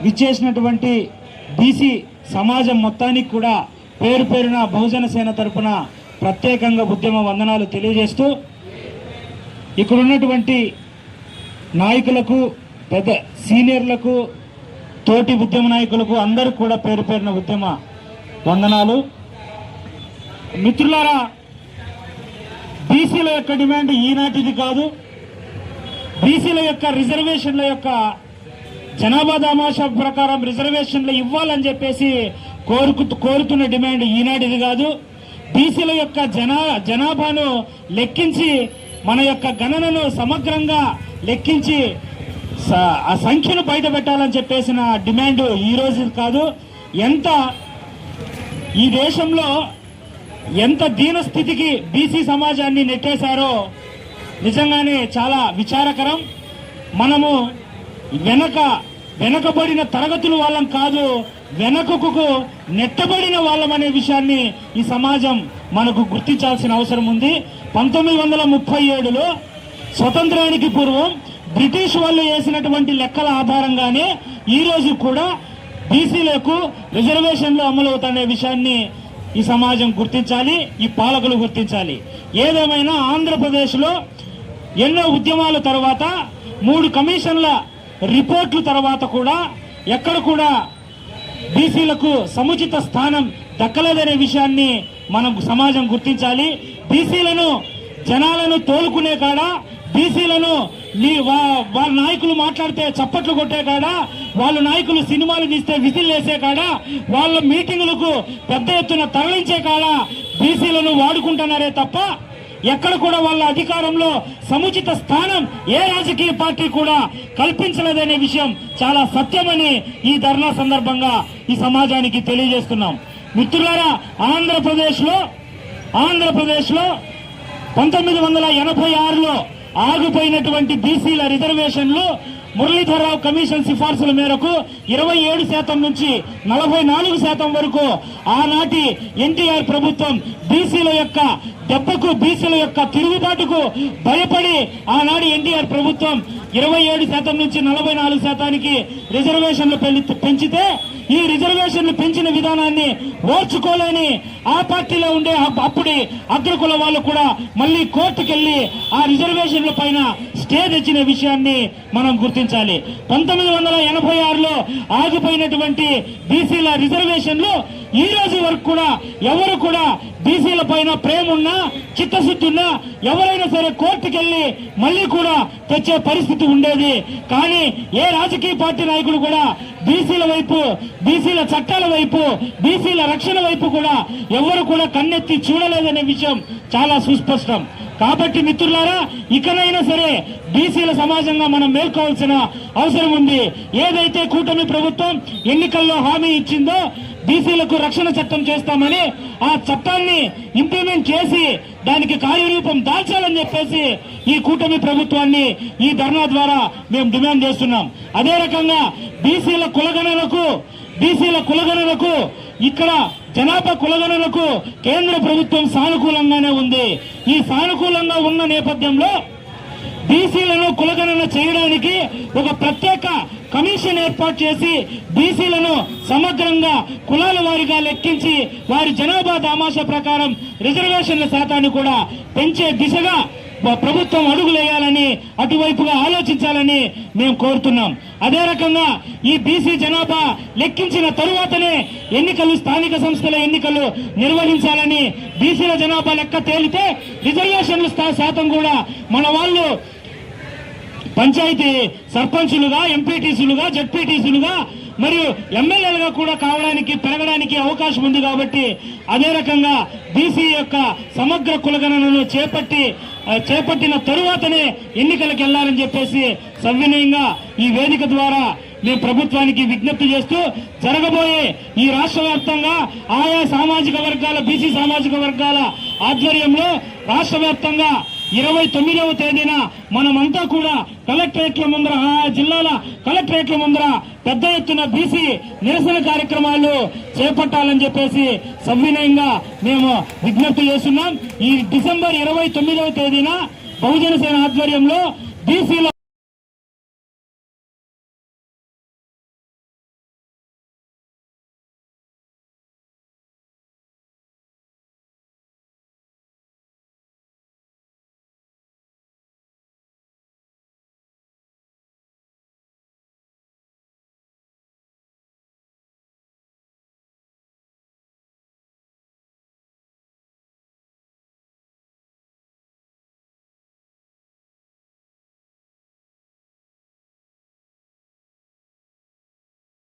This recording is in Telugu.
విచ్చేసినటువంటి బీసీ సమాజం మొత్తానికి కూడా పేరు పేరున బహుజన సేన తరపున ప్రత్యేకంగా ఉద్యమ వందనాలు తెలియజేస్తూ ఇక్కడ ఉన్నటువంటి నాయకులకు, పెద్ద సీనియర్లకు, తోటి ఉద్యమ నాయకులకు అందరూ కూడా పేరు పేరున ఉద్యమ వందనాలు. మిత్రులారా, బీసీల యొక్క డిమాండ్ ఈనాటిది కాదు. బీసీల యొక్క రిజర్వేషన్ల యొక్క జనాభా దామాషా ప్రకారం రిజర్వేషన్లు ఇవ్వాలని చెప్పేసి కోరుతున్న డిమాండ్ ఈనాటిది కాదు. బీసీల యొక్క జనాభాను లెక్కించి మన యొక్క గణనను సమగ్రంగా లెక్కించి ఆ సంఖ్యను బయట పెట్టాలని చెప్పేసిన డిమాండ్ ఈ రోజు కాదు. ఈ దేశంలో ఎంత దీనస్థితికి బీసీ సమాజాన్ని నెట్టేశారో నిజంగానే చాలా విచారకరం. మనము వెనకబడిన తరగతుల వాళ్ళం కాదు, వెనకకు నెట్టబడిన వాళ్ళమనే విషయాన్ని ఈ సమాజం మనకు గుర్తించాల్సిన అవసరం ఉంది. 1937లో స్వతంత్రానికి పూర్వం బ్రిటిష్ వాళ్ళు వేసినటువంటి లెక్కల ఆధారంగానే ఈ రోజు కూడా బీసీలకు రిజర్వేషన్లు అమలవుతున్న విషయాన్ని ఈ సమాజం గుర్తించాలి, ఈ పాలకులు గుర్తించాలి. ఏదేమైనా ఆంధ్రప్రదేశ్లో ఎన్నో ఉద్యమాల తర్వాత 3 కమిషన్ల రిపోర్ట్ల తర్వాత కూడా ఎక్కడ కూడా బీసీలకు సముచిత స్థానం దక్కలేదనే విషయాన్ని మనం సమాజం గుర్తించాలి. బీసీలను జనాలను తోలుకునే కాడ, బీసీలను వాళ్ళ నాయకులు మాట్లాడితే చప్పట్లు కొట్టే కాడ, వాళ్ళ నాయకులు సినిమాలు తీస్తే విజిల్ వేసే కాడ, వాళ్ళ మీటింగులకు పెద్ద ఎత్తున తరలించే కాడ బీసీలను వాడుకుంటున్నారే తప్ప ఎక్కడ కూడా వాళ్ళ అధికారంలో సముచిత స్థానం ఏ రాజకీయ పార్టీ కూడా కల్పించలేదనే విషయం చాలా సత్యమని ఈ ధర్నా సందర్భంగా ఈ సమాజానికి తెలియజేస్తున్నాం. మిత్రులారా, ఆంధ్రప్రదేశ్లో 1986లో ఆగిపోయినటువంటి బీసీల రిజర్వేషన్లు మురళీధరరావు కమిషన్ సిఫార్సుల మేరకు 27% నుంచి 44% వరకు ఆనాటి ఎన్టీఆర్ ప్రభుత్వం బీసీల యొక్క దెబ్బకు, బీసీల యొక్క తిరుగుబాటుకు భయపడి ఆనాడు ఎన్టీఆర్ ప్రభుత్వం 27% నుంచి 44%కి రిజర్వేషన్లు పెంచితే ఈ రిజర్వేషన్లు పెంచిన విధానాన్ని ఓర్చుకోలేని ఆ పార్టీలో ఉండే అప్పుడి అగ్రకుల వాళ్ళు కూడా మళ్ళీ కోర్టుకెళ్లి ఆ రిజర్వేషన్ల పైన స్టే తెచ్చిన విషయాన్ని మనం గుర్తించాలి. 1986లో ఆగిపోయినటువంటి బీసీల రిజర్వేషన్లు ఈ రోజు వరకు కూడా ఎవరు కూడా బీసీల పైన ప్రేమ ఉన్నా, చిత్తశుద్ధి ఉన్నా ఎవరైనా సరే కోర్టుకెళ్లి మళ్ళీ కూడా తెచ్చే పరిస్థితి ఉండేది. కానీ ఏ రాజకీయ పార్టీ నాయకుడు కూడా బీసీల వైపు, బీసీల చట్టాల వైపు, బీసీల రక్షణ వైపు కూడా ఎవరు కూడా కన్నెత్తి చూడలేదనే విషయం చాలా సుస్పష్టం. కాబట్టి మిత్రులారా, ఇకనైనా సరే బీసీల సమాజంగా మనం మేల్కోవాల్సిన అవసరం ఉంది. ఏదైతే కూటమి ప్రభుత్వం ఎన్నికల్లో హామీ ఇచ్చిందో బీసీలకు రక్షణ చట్టం చేస్తామని, ఆ చట్టాన్ని ఇంప్లిమెంట్ చేసి దానికి కార్యరూపం దాల్చాలని చెప్పేసి ఈ కూటమి ప్రభుత్వాన్ని ఈ ధర్నా ద్వారా మేము డిమాండ్ చేస్తున్నాం. అదే రకంగా బీసీల కులగణనకు ఇక్కడ జనాభా కులగణనకు కేంద్ర ప్రభుత్వం సానుకూలంగానే ఉంది. ఈ సానుకూలంగా ఉన్న నేపథ్యంలో బీసీలను కులగణన చేయడానికి ఒక ప్రత్యేక కమిషన్ ఏర్పాటు చేసి బీసీలను సమగ్రంగా కులాల వారీగా లెక్కించి వారి జనాభా దామాషా ప్రకారం రిజర్వేషన్ల శాతాన్ని కూడా పెంచే దిశగా ప్రభుత్వం అడుగులేయాలని, అటువైపుగా ఆలోచించాలని మేము కోరుతున్నాం. అదే రకంగా ఈ బీసీ జనాభా లెక్కించిన తరువాతనే స్థానిక సంస్థల ఎన్నికలు నిర్వహించాలని, బీసీల జనాభా లెక్క తేలితే రిజర్వేషన్ల శాతం కూడా మన వాళ్ళు పంచాయతీ సర్పంచులుగా, ఎంపీటీసీలుగా, జడ్పీటీసీలుగా మరియు ఎమ్మెల్యేలుగా కూడా పెరగడానికి అవకాశం ఉంది. కాబట్టి అదే రకంగా బీసీ యొక్క సమగ్ర కులగణనను చేపట్టిన తరువాతనే ఎన్నికలకు వెళ్లాలని చెప్పేసి సవినయంగా ఈ వేదిక ద్వారా మేము ప్రభుత్వానికి విజ్ఞప్తి చేస్తూ, జరగబోయే ఈ రాష్ట్ర వ్యాప్తంగా ఆయా సామాజిక వర్గాల, బీసీ సామాజిక వర్గాల ఆధ్వర్యంలో రాష్ట్ర వ్యాప్తంగా 29వ తేదీన మనమంతా కూడా కలెక్టరేట్ల ముందర, ఆ జిల్లాల కలెక్టరేట్ల ముందర పెద్ద ఎత్తున బీసీ నిరసన కార్యక్రమాలు చేపట్టాలని చెప్పేసి సవినయంగా మేము విజ్ఞప్తి చేస్తున్నాం. ఈ డిసెంబర్ 29వ తేదీన బహుజన సేన ఆధ్వర్యంలో బీసీల